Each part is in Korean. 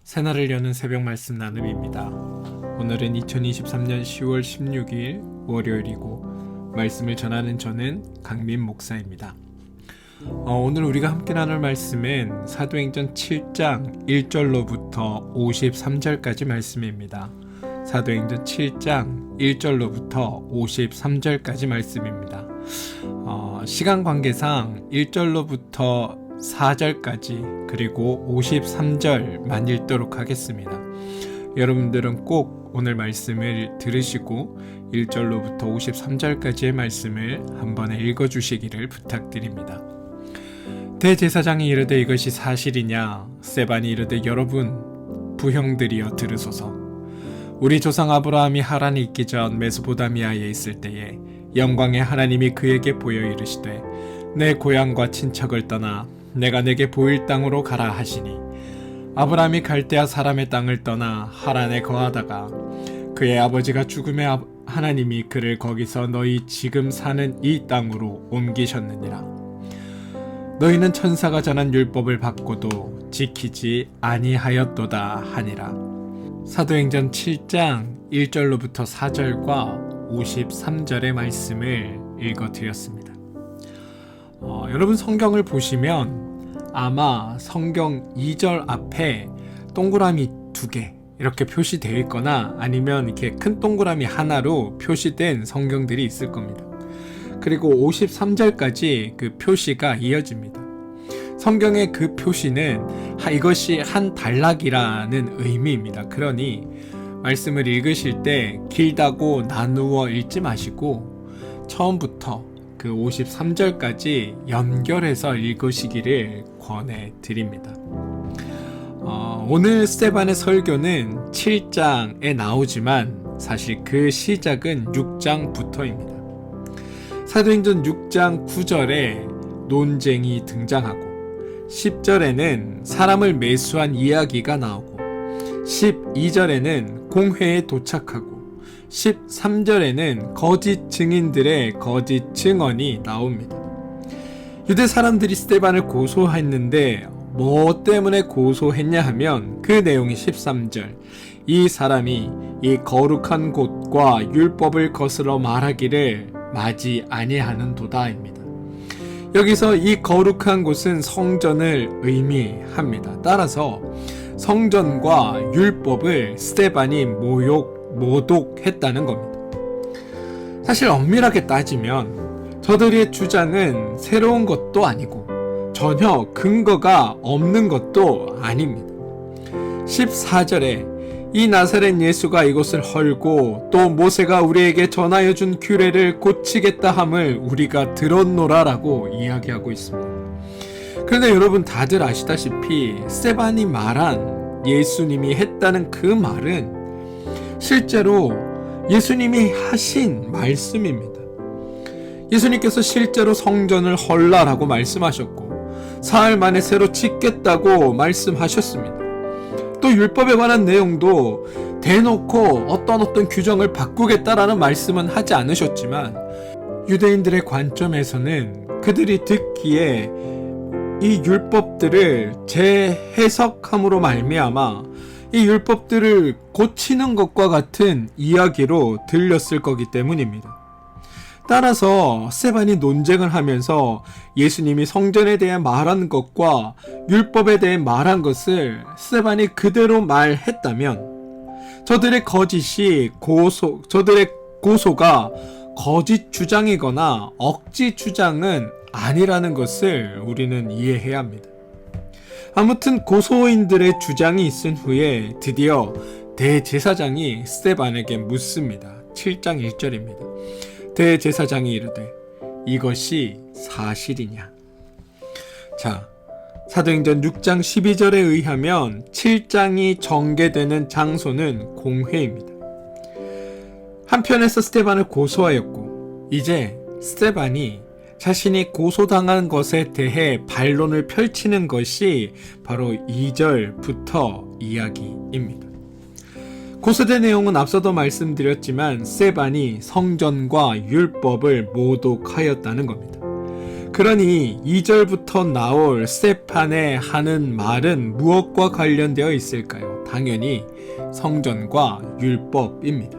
새날을 여는 새벽 말씀 나눔입니다. 오늘은 2023년 10월 16일 월요일이고 말씀을 전하는 저는 강민 목사입니다. 오늘 우리가 함께 나눌 말씀은 사도행전 7장 1절로부터 53절까지 말씀입니다. 사도행전 7장 1절로부터 53절까지 말씀입니다. 시간 관계상 1절로부터 4절까지 그리고 53절만 읽도록 하겠습니다. 여러분들은 꼭 오늘 말씀을 들으시고 1절로부터 53절까지의 말씀을 한 번에 읽어주시기를 부탁드립니다. 대제사장이 이르되 이것이 사실이냐? 스데반이 이르되 여러분 부형들이여 들으소서. 우리 조상 아브라함이 하란에 있기 전 메소포다미아에 있을 때에 영광의 하나님이 그에게 보여 이르시되 내 고향과 친척을 떠나 내가 내게 보일 땅으로 가라 하시니 아브라함이 갈대아 사람의 땅을 떠나 하란에 거하다가 그의 아버지가 죽음에 하나님이 그를 거기서 너희 지금 사는 이 땅으로 옮기셨느니라. 너희는 천사가 전한 율법을 받고도 지키지 아니하였도다 하니라. 사도행전 7장 1절로부터 4절과 53절의 말씀을 읽어드렸습니다. 여러분 성경을 보시면 아마 성경 2절 앞에 동그라미 2개 이렇게 표시되어 있거나 아니면 이렇게 큰 동그라미 하나로 표시된 성경들이 있을 겁니다. 그리고 53절까지 그 표시가 이어집니다. 성경의 그 표시는 이것이 한 단락이라는 의미입니다. 그러니 말씀을 읽으실 때 길다고 나누어 읽지 마시고 처음부터 그 53절까지 연결해서 읽으시기를 권해드립니다. 오늘 스데반의 설교는 7장에 나오지만 사실 그 시작은 6장부터입니다. 사도행전 6장 9절에 논쟁이 등장하고 10절에는 사람을 매수한 이야기가 나오고 12절에는 공회에 도착하고 13절에는 거짓 증인들의 거짓 증언이 나옵니다. 유대 사람들이 스데반을 고소했는데 뭐 때문에 고소했냐 하면 그 내용이 13절 이 사람이 이 거룩한 곳과 율법을 거스러 말하기를 마지 아니하는도다입니다. 여기서 이 거룩한 곳은 성전을 의미합니다. 따라서 성전과 율법을 스데반이 모독했다는 겁니다. 사실 엄밀하게 따지면 저들의 주장은 새로운 것도 아니고 전혀 근거가 없는 것도 아닙니다. 14절에 이 나사렛 예수가 이곳을 헐고 또 모세가 우리에게 전하여 준 규례를 고치겠다 함을 우리가 들었노라라고 이야기하고 있습니다. 그런데 여러분 다들 아시다시피 스데반이 말한 예수님이 했다는 그 말은 실제로 예수님이 하신 말씀입니다. 예수님께서 실제로 성전을 헐라라고 말씀하셨고 사흘 만에 새로 짓겠다고 말씀하셨습니다. 또 율법에 관한 내용도 대놓고 어떤 규정을 바꾸겠다라는 말씀은 하지 않으셨지만 유대인들의 관점에서는 그들이 듣기에 이 율법들을 재해석함으로 말미암아 이 율법들을 고치는 것과 같은 이야기로 들렸을 거기 때문입니다. 따라서 스데반이 논쟁을 하면서 예수님이 성전에 대해 말한 것과 율법에 대해 말한 것을 스데반이 그대로 말했다면 저들의 고소가 거짓 주장이거나 억지 주장은 아니라는 것을 우리는 이해해야 합니다. 아무튼 고소인들의 주장이 있은 후에 드디어 대제사장이 스데반에게 묻습니다. 7장 1절입니다. 대제사장이 이르되 이것이 사실이냐? 자, 사도행전 6장 12절에 의하면 7장이 전개되는 장소는 공회입니다. 한편에서 스데반을 고소하였고 이제 스데반이 자신이 고소당한 것에 대해 반론을 펼치는 것이 바로 2절부터 이야기입니다. 고소된 내용은 앞서도 말씀드렸지만 스데반이 성전과 율법을 모독하였다는 겁니다. 그러니 2절부터 나올 스테판의 하는 말은 무엇과 관련되어 있을까요? 당연히 성전과 율법입니다.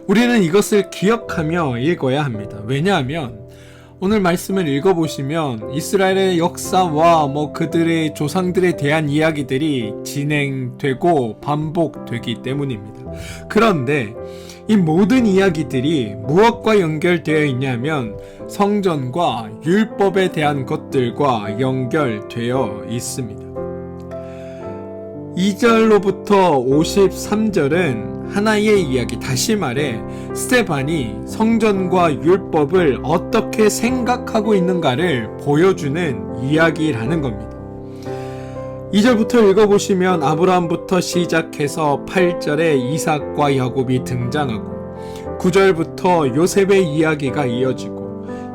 우리는 이것을 기억하며 읽어야 합니다. 왜냐하면 오늘 말씀을 읽어보시면 이스라엘의 역사와 그들의 조상들에 대한 이야기들이 진행되고 반복되기 때문입니다. 그런데 이 모든 이야기들이 무엇과 연결되어 있냐면 성전과 율법에 대한 것들과 연결되어 있습니다. 2절로부터 53절은 하나의 이야기, 다시 말해 스테반이 성전과 율법을 어떻게 생각하고 있는가를 보여주는 이야기라는 겁니다. 2절부터 읽어보시면 아브라함부터 시작해서 8절에 이삭과 야곱이 등장하고 9절부터 요셉의 이야기가 이어지고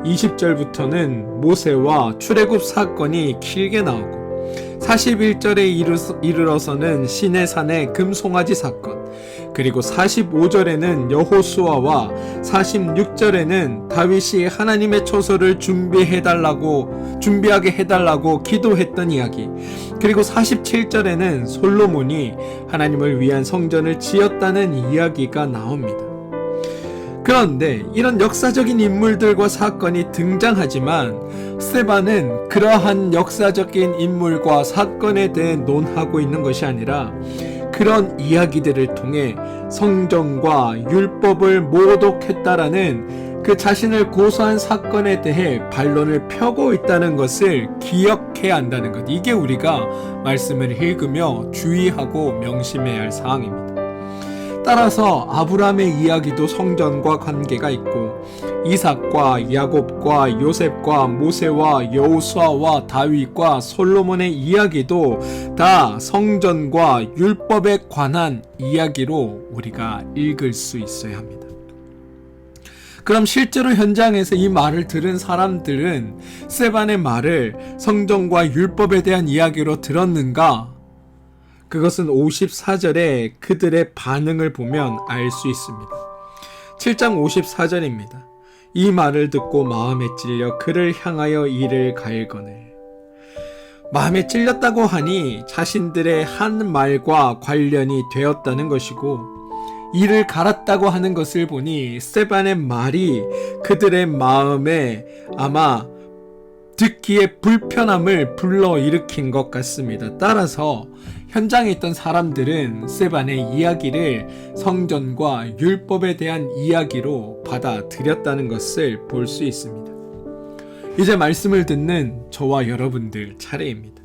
20절부터는 모세와 출애굽 사건이 길게 나오고 41절에 이르러서는 시내산의 금송아지 사건, 그리고 45절에는 여호수아와 46절에는 다윗이 하나님의 처소를 준비하게 해달라고 기도했던 이야기, 그리고 47절에는 솔로몬이 하나님을 위한 성전을 지었다는 이야기가 나옵니다. 그런데 이런 역사적인 인물들과 사건이 등장하지만 스테반은 그러한 역사적인 인물과 사건에 대해 논하고 있는 것이 아니라 그런 이야기들을 통해 성전과 율법을 모독했다라는 그 자신을 고소한 사건에 대해 반론을 펴고 있다는 것을 기억해야 한다는 것. 이게 우리가 말씀을 읽으며 주의하고 명심해야 할 사항입니다. 따라서 아브라함의 이야기도 성전과 관계가 있고 이삭과 야곱과 요셉과 모세와 여호수아와 다윗과 솔로몬의 이야기도 다 성전과 율법에 관한 이야기로 우리가 읽을 수 있어야 합니다. 그럼 실제로 현장에서 이 말을 들은 사람들은 스테반의 말을 성전과 율법에 대한 이야기로 들었는가? 그것은 54절에 그들의 반응을 보면 알 수 있습니다. 7장 54절입니다. 이 말을 듣고 마음에 찔려 그를 향하여 이를 갈거늘. 마음에 찔렸다고 하니 자신들의 한 말과 관련이 되었다는 것이고, 이를 갈았다고 하는 것을 보니 스테반의 말이 그들의 마음에 아마 듣기에 불편함을 불러일으킨 것 같습니다. 따라서 현장에 있던 사람들은 스테반의 이야기를 성전과 율법에 대한 이야기로 받아들였다는 것을 볼 수 있습니다. 이제 말씀을 듣는 저와 여러분들 차례입니다.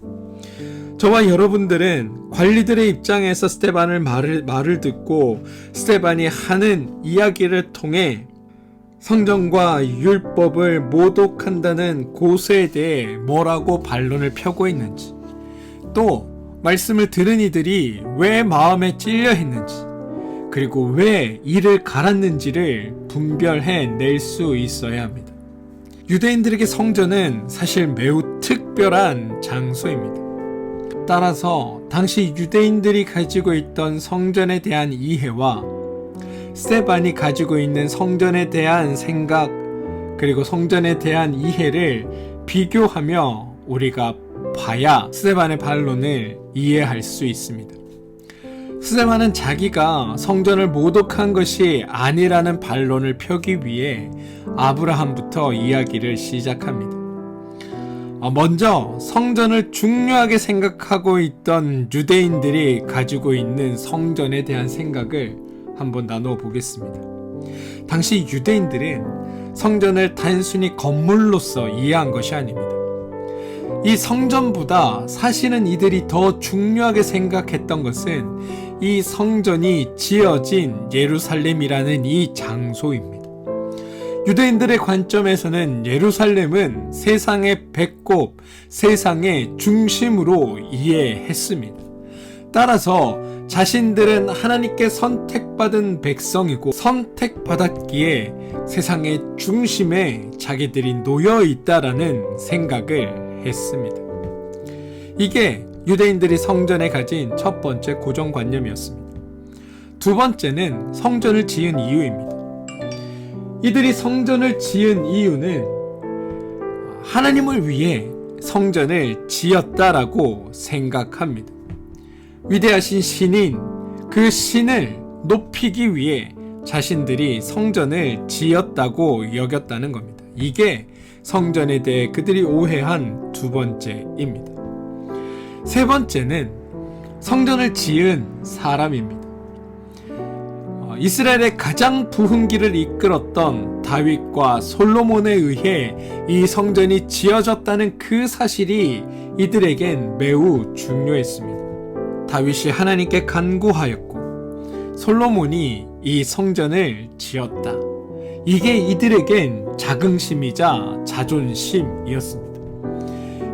저와 여러분들은 관리들의 입장에서 스테반의 말을 듣고 스테반이 하는 이야기를 통해 성전과 율법을 모독한다는 고소에 대해 뭐라고 반론을 펴고 있는지, 또 말씀을 들은 이들이 왜 마음에 찔려 했는지, 그리고 왜 이를 갈았는지를 분별해 낼 수 있어야 합니다. 유대인들에게 성전은 사실 매우 특별한 장소입니다. 따라서 당시 유대인들이 가지고 있던 성전에 대한 이해와 스테반이 가지고 있는 성전에 대한 생각, 그리고 성전에 대한 이해를 비교하며 우리가 봐야 스테반의 반론을 이해할 수 있습니다. 스테반은 자기가 성전을 모독한 것이 아니라는 반론을 펴기 위해 아브라함부터 이야기를 시작합니다. 먼저 성전을 중요하게 생각하고 있던 유대인들이 가지고 있는 성전에 대한 생각을 한번 나누어 보겠습니다. 당시 유대인들은 성전을 단순히 건물로서 이해한 것이 아닙니다. 이 성전보다 사실은 이들이 더 중요하게 생각했던 것은 이 성전이 지어진 예루살렘이라는 이 장소입니다. 유대인들의 관점에서는 예루살렘은 세상의 배꼽, 세상의 중심으로 이해했습니다. 따라서 자신들은 하나님께 선택받은 백성이고 선택받았기에 세상의 중심에 자기들이 놓여 있다라는 생각을 했습니다. 이게 유대인들이 성전에 가진 첫 번째 고정관념이었습니다. 두 번째는 성전을 지은 이유입니다. 이들이 성전을 지은 이유는 하나님을 위해 성전을 지었다라고 생각합니다. 위대하신 신인 그 신을 높이기 위해 자신들이 성전을 지었다고 여겼다는 겁니다. 이게 성전에 대해 그들이 오해한 두 번째입니다. 세 번째는 성전을 지은 사람입니다. 이스라엘의 가장 부흥기를 이끌었던 다윗과 솔로몬에 의해 이 성전이 지어졌다는 그 사실이 이들에겐 매우 중요했습니다. 다윗이 하나님께 간구하였고 솔로몬이 이 성전을 지었다. 이게 이들에겐 자긍심이자 자존심이었습니다.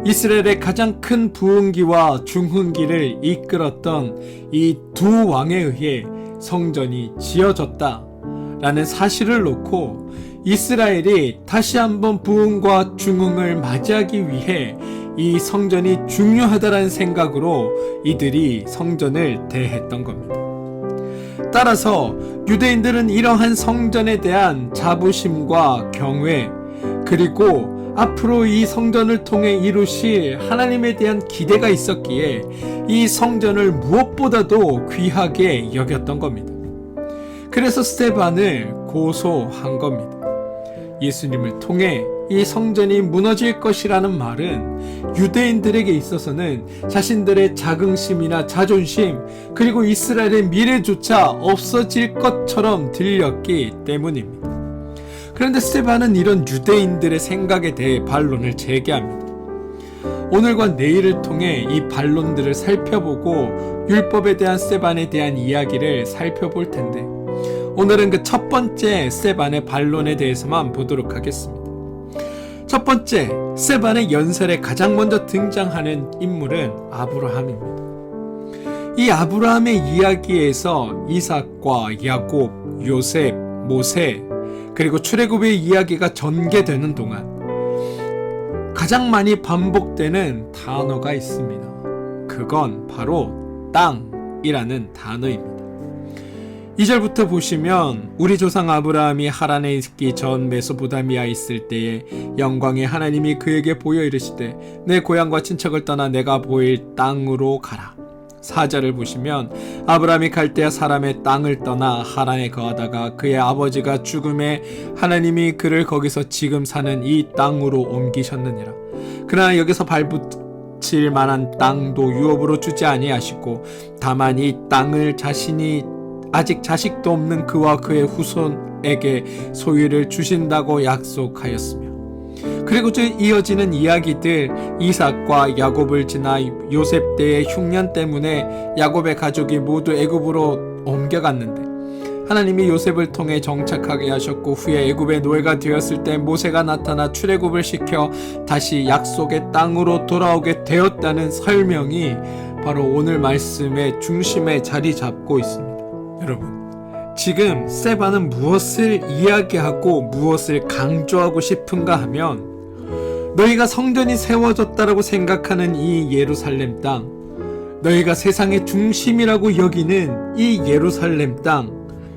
이스라엘의 가장 큰 부흥기와 중흥기를 이끌었던 이 두 왕에 의해 성전이 지어졌다라는 사실을 놓고 이스라엘이 다시 한번 부흥과 중흥을 맞이하기 위해 이 성전이 중요하다라는 생각으로 이들이 성전을 대했던 겁니다. 따라서 유대인들은 이러한 성전에 대한 자부심과 경외, 그리고 앞으로 이 성전을 통해 이루실 하나님에 대한 기대가 있었기에 이 성전을 무엇보다도 귀하게 여겼던 겁니다. 그래서 스데반을 고소한 겁니다. 예수님을 통해 이 성전이 무너질 것이라는 말은 유대인들에게 있어서는 자신들의 자긍심이나 자존심, 그리고 이스라엘의 미래조차 없어질 것처럼 들렸기 때문입니다. 그런데 스데반은 이런 유대인들의 생각에 대해 반론을 제기합니다. 오늘과 내일을 통해 이 반론들을 살펴보고 율법에 대한 스데반에 대한 이야기를 살펴볼 텐데, 오늘은 그 첫 번째 스데반의 반론에 대해서만 보도록 하겠습니다. 첫 번째, 스데반의 연설에 가장 먼저 등장하는 인물은 아브라함입니다. 이 아브라함의 이야기에서 이삭과 야곱, 요셉, 모세, 그리고 출애굽의 이야기가 전개되는 동안 가장 많이 반복되는 단어가 있습니다. 그건 바로 땅이라는 단어입니다. 2절부터 보시면 우리 조상 아브라함이 하란에 있기 전 메소포타미아에 있을 때에 영광의 하나님이 그에게 보여 이르시되 내 고향과 친척을 떠나 내가 보일 땅으로 가라. 4절을 보시면 아브라함이 갈대아 사람의 땅을 떠나 하란에 거하다가 그의 아버지가 죽음에 하나님이 그를 거기서 지금 사는 이 땅으로 옮기셨느니라. 그러나 여기서 발붙일 만한 땅도 유업으로 주지 아니하시고 다만 이 땅을 자신이 아직 자식도 없는 그와 그의 후손에게 소유를 주신다고 약속하였으며, 그리고 이어지는 이야기들, 이삭과 야곱을 지나 요셉 때의 흉년 때문에 야곱의 가족이 모두 애굽으로 옮겨갔는데 하나님이 요셉을 통해 정착하게 하셨고 후에 애굽의 노예가 되었을 때 모세가 나타나 출애굽을 시켜 다시 약속의 땅으로 돌아오게 되었다는 설명이 바로 오늘 말씀의 중심에 자리 잡고 있습니다. 여러분, 지금 스데반은 무엇을 이야기하고 무엇을 강조하고 싶은가 하면, 너희가 성전이 세워졌다라고 생각하는 이 예루살렘 땅, 너희가 세상의 중심이라고 여기는 이 예루살렘 땅,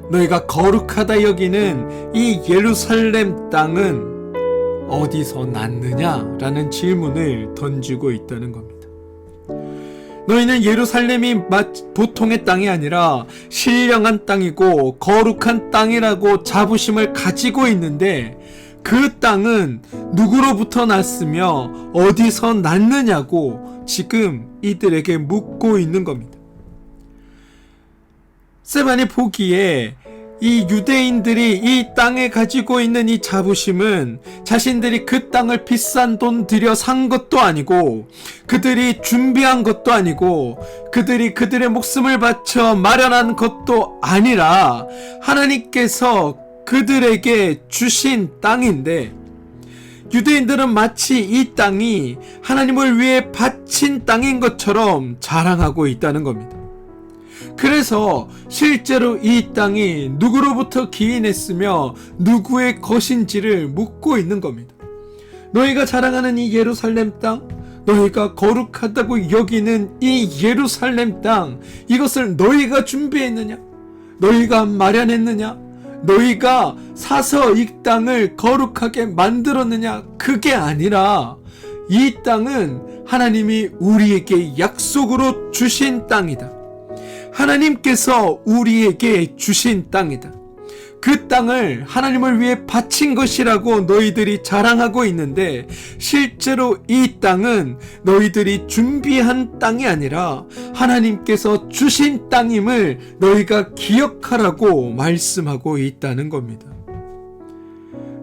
너희가 거룩하다 여기는 이 예루살렘 땅은 어디서 났느냐라는 질문을 던지고 있다는 겁니다. 너희는 예루살렘이 보통의 땅이 아니라 신령한 땅이고 거룩한 땅이라고 자부심을 가지고 있는데, 그 땅은 누구로부터 났으며 어디서 났느냐고 지금 이들에게 묻고 있는 겁니다. 스데반이 보기에 이 유대인들이 이 땅에 가지고 있는 이 자부심은 자신들이 그 땅을 비싼 돈 들여 산 것도 아니고, 그들이 준비한 것도 아니고, 그들이 그들의 목숨을 바쳐 마련한 것도 아니라 하나님께서 그들에게 주신 땅인데, 유대인들은 마치 이 땅이 하나님을 위해 바친 땅인 것처럼 자랑하고 있다는 겁니다. 그래서 실제로 이 땅이 누구로부터 기인했으며 누구의 것인지를 묻고 있는 겁니다. 너희가 자랑하는 이 예루살렘 땅, 너희가 거룩하다고 여기는 이 예루살렘 땅, 이것을 너희가 준비했느냐? 너희가 마련했느냐? 너희가 사서 이 땅을 거룩하게 만들었느냐? 그게 아니라 이 땅은 하나님이 우리에게 약속으로 주신 땅이다. 하나님께서 우리에게 주신 땅이다. 그 땅을 하나님을 위해 바친 것이라고 너희들이 자랑하고 있는데, 실제로 이 땅은 너희들이 준비한 땅이 아니라 하나님께서 주신 땅임을 너희가 기억하라고 말씀하고 있다는 겁니다.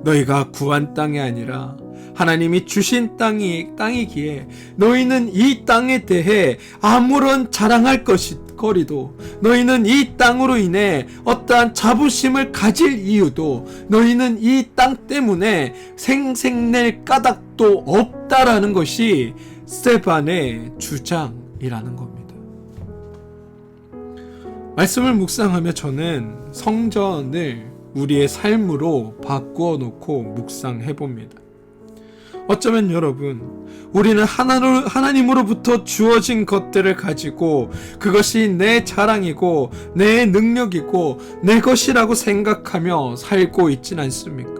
너희가 구한 땅이 아니라 하나님이 주신 땅이기에 너희는 이 땅에 대해 아무런 자랑할 거리도, 너희는 이 땅으로 인해 어떠한 자부심을 가질 이유도, 너희는 이 땅 때문에 생색낼 까닭도 없다라는 것이 스데반의 주장이라는 겁니다. 말씀을 묵상하며 저는 성전을 우리의 삶으로 바꾸어 놓고 묵상해 봅니다. 어쩌면 여러분, 우리는 하나님으로부터 주어진 것들을 가지고 그것이 내 자랑이고 내 능력이고 내 것이라고 생각하며 살고 있진 않습니까?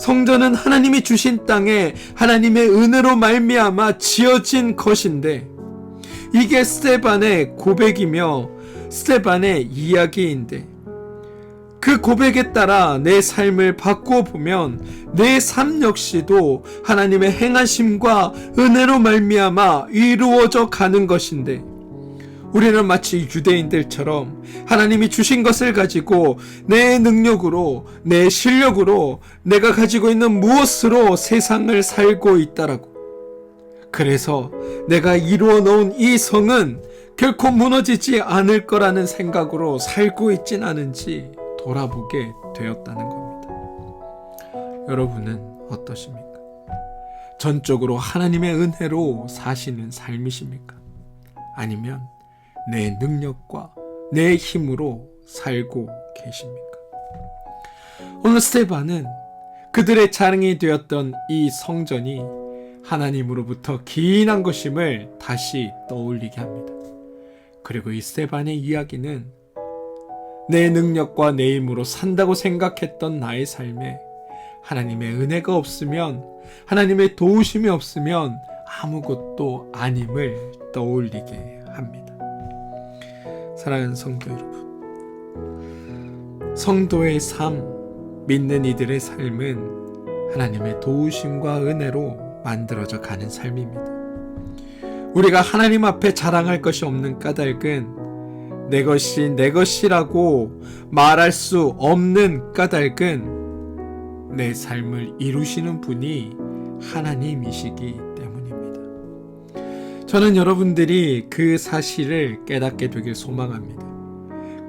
성전은 하나님이 주신 땅에 하나님의 은혜로 말미암아 지어진 것인데, 이게 스데반의 고백이며 스데반의 이야기인데, 그 고백에 따라 내 삶을 바꾸어 보면 내 삶 역시도 하나님의 행하심과 은혜로 말미암아 이루어져 가는 것인데, 우리는 마치 유대인들처럼 하나님이 주신 것을 가지고 내 능력으로, 내 실력으로, 내가 가지고 있는 무엇으로 세상을 살고 있다라고. 그래서 내가 이루어 놓은 이 성은 결코 무너지지 않을 거라는 생각으로 살고 있진 않은지 돌아보게 되었다는 겁니다. 여러분은 어떠십니까? 전적으로 하나님의 은혜로 사시는 삶이십니까? 아니면 내 능력과 내 힘으로 살고 계십니까? 오늘 스데반은 그들의 자랑이 되었던 이 성전이 하나님으로부터 기인한 것임을 다시 떠올리게 합니다. 그리고 이 스데반의 이야기는 내 능력과 내 힘으로 산다고 생각했던 나의 삶에 하나님의 은혜가 없으면, 하나님의 도우심이 없으면 아무것도 아님을 떠올리게 합니다. 사랑하는 성도 여러분, 성도의 삶, 믿는 이들의 삶은 하나님의 도우심과 은혜로 만들어져 가는 삶입니다. 우리가 하나님 앞에 자랑할 것이 없는 까닭은, 내 것이 내 것이라고 말할 수 없는 까닭은 내 삶을 이루시는 분이 하나님이시기 때문입니다. 저는 여러분들이 그 사실을 깨닫게 되길 소망합니다.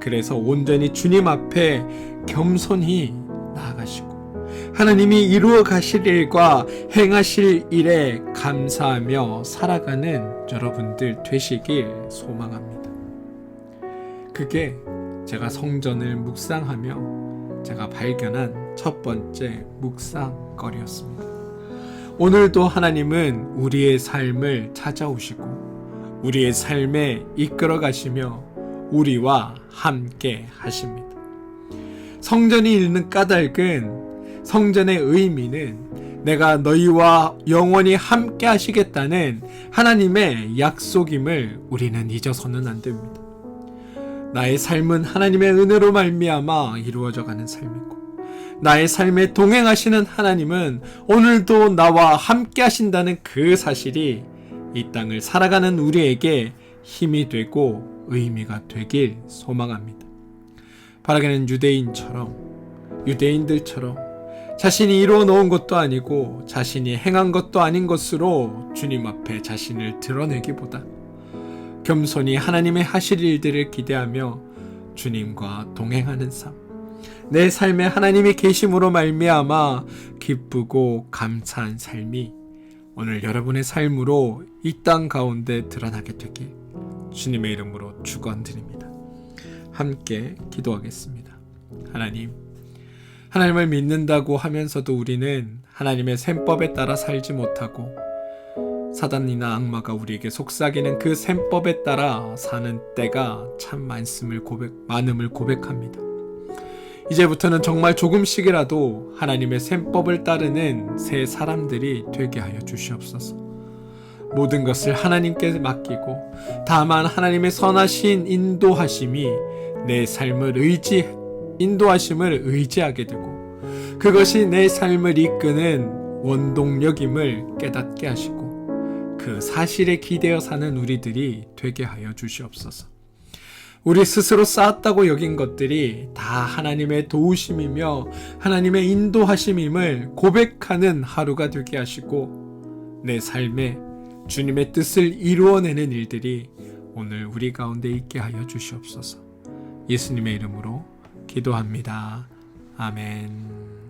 그래서 온전히 주님 앞에 겸손히 나아가시고 하나님이 이루어 가실 일과 행하실 일에 감사하며 살아가는 여러분들 되시길 소망합니다. 그게 제가 성전을 묵상하며 제가 발견한 첫 번째 묵상거리였습니다. 오늘도 하나님은 우리의 삶을 찾아오시고 우리의 삶에 이끌어 가시며 우리와 함께 하십니다. 성전이 있는 까닭은, 성전의 의미는 내가 너희와 영원히 함께 하시겠다는 하나님의 약속임을 우리는 잊어서는 안 됩니다. 나의 삶은 하나님의 은혜로 말미암아 이루어져 가는 삶이고, 나의 삶에 동행하시는 하나님은 오늘도 나와 함께 하신다는 그 사실이 이 땅을 살아가는 우리에게 힘이 되고 의미가 되길 소망합니다. 바라기는 유대인들처럼 자신이 이루어 놓은 것도 아니고 자신이 행한 것도 아닌 것으로 주님 앞에 자신을 드러내기보다 겸손히 하나님의 하실 일들을 기대하며 주님과 동행하는 삶, 내 삶에 하나님이 계심으로 말미암아 기쁘고 감사한 삶이 오늘 여러분의 삶으로 이 땅 가운데 드러나게 되길 주님의 이름으로 축원드립니다. 함께 기도하겠습니다. 하나님을 믿는다고 하면서도 우리는 하나님의 셈법에 따라 살지 못하고 사단이나 악마가 우리에게 속삭이는 그 셈법에 따라 사는 때가 참 많음을 고백합니다. 이제부터는 정말 조금씩이라도 하나님의 셈법을 따르는 새 사람들이 되게 하여 주시옵소서. 모든 것을 하나님께 맡기고 다만 하나님의 선하신 인도하심이 내 삶을 인도하심을 의지하게 되고 그것이 내 삶을 이끄는 원동력임을 깨닫게 하시고 그 사실에 기대어 사는 우리들이 되게 하여 주시옵소서. 우리 스스로 쌓았다고 여긴 것들이 다 하나님의 도우심이며 하나님의 인도하심임을 고백하는 하루가 되게 하시고 내 삶에 주님의 뜻을 이루어내는 일들이 오늘 우리 가운데 있게 하여 주시옵소서. 예수님의 이름으로 기도합니다. 아멘.